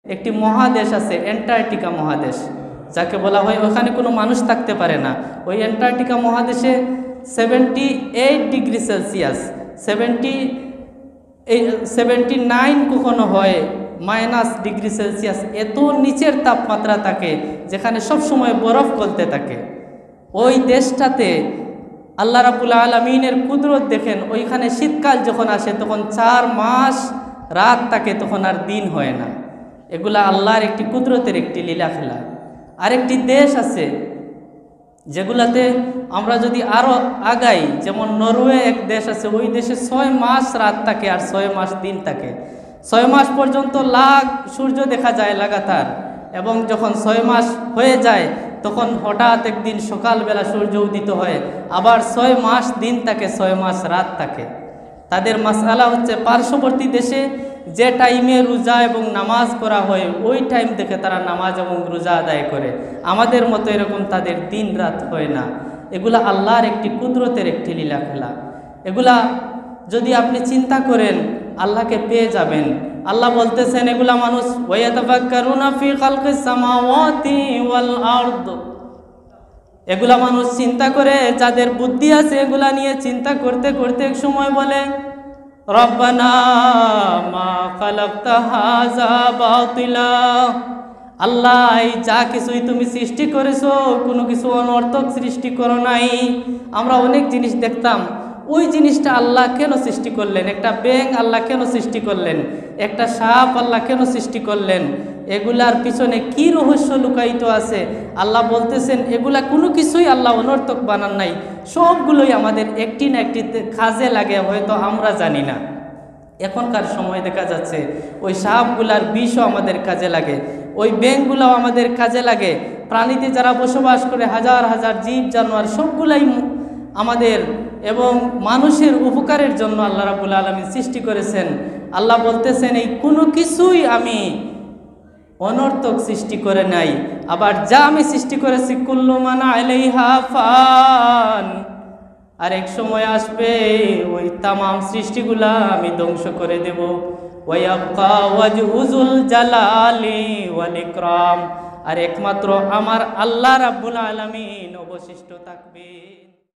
একটি মহাদেশ আছে অ্যান্টার্কটিকা মহাদেশ, যাকে বলা হয় ওখানে কোনো মানুষ থাকতে পারে না। ওই অ্যান্টার্কটিকা মহাদেশে 78 ডিগ্রি সেলসিয়াস, 79 কখনো হয় -ডিগ্রি সেলসিয়াস, এত নিচের তাপমাত্রা থাকে যেখানে সব সময় বরফ গলতে থাকে। ওই দেশটাতে আল্লাহ রাব্বুল আলামিনের কুদরত দেখেন, ওইখানে শীতকাল যখন আসে তখন 4 মাস রাত থাকে, তখন আর দিন হয় না। এগুলা আল্লাহর একটি কুদরতের একটি লীলা খেলা। আরেকটি দেশ আছে যেগুলাতে আমরা যদি আরও আগাই, যেমন নরওয়ে এক দেশ আছে, ওই দেশে 6 মাস রাত থাকে আর 6 মাস দিন থাকে। 6 মাস পর্যন্ত সূর্য দেখা যায় লাগাতার, এবং যখন 6 মাস হয়ে যায় তখন হঠাৎ একদিন সকালবেলা সূর্য উদিত হয়, আবার 6 মাস দিন থাকে, 6 মাস রাত থাকে। তাদের মাসআলা হচ্ছে পার্শ্ববর্তী দেশে যে টাইমে রোজা এবং নামাজ করা হয় ওই টাইম থেকে তারা নামাজ এবং রোজা আদায় করে। আমাদের মতো এরকম তাদের দিন রাত হয় না। এগুলা আল্লাহর একটি কুদরতের একটি লীলা খেলা। এগুলা যদি আপনি চিন্তা করেন আল্লাহকে পেয়ে যাবেন। আল্লাহ বলতেছেন এগুলা মানুষ ওয়ায়াতাফাক্কারুনা ফি খালকিস সামাওয়াতি ওয়াল আরদ, এগুলা মানুষ চিন্তা করে, যাদের বুদ্ধি আছে এগুলা নিয়ে চিন্তা করতে করতে এক সময় বলে রব্বানা মা খালাকতা হাযা বাতিলা, আল্লাহ এই যা কিছুই তুমি সৃষ্টি করেছো কোনো কিছু অনর্থক সৃষ্টি করো নাই। আমরা অনেক জিনিস দেখতাম, ওই জিনিসটা আল্লাহ কেন সৃষ্টি করলেন? একটা ব্যাঙ আল্লাহ কেন সৃষ্টি করলেন? একটা সাপ আল্লাহ কেন সৃষ্টি করলেন? এগুলার পিছনে কি রহস্য লুকায়িত আছে? আল্লাহ বলতেছেন এগুলা কোনো কিছুই আল্লাহ অনর্থক বানান নাই, সবগুলোই আমাদের একটি না একটি কাজে লাগে, হয়তো আমরা জানি না। এখনকার সময় দেখা যাচ্ছে ওই সাপগুলার বিষও আমাদের কাজে লাগে, ওই ব্যাঙগুলাও আমাদের কাজে লাগে। প্রাণীতে যারা বসবাস করে হাজার হাজার জীব জানোয়ার সবগুলাই আমাদের এবং মানুষের উপকারের জন্য আল্লাহ রাব্বুল আলামিন সৃষ্টি করেছেন। আল্লাহ বলতেছেন এই কোনো কিছুই আমি অনর্থক সৃষ্টি করে নাই। আবার যা আমি সৃষ্টি করেছি কুল্লু মান আলাইহা ফান, আর এক সময় আসবে ওই তামাম সৃষ্টিগুলা আমি ধ্বংস করে দেব। ওয়ায়াবকা ওয়াজহুল জালালি ওয়াল ইকরাম, আর একমাত্র আমার আল্লাহ রাব্বুল আলামিন অবশিষ্ট থাকবে।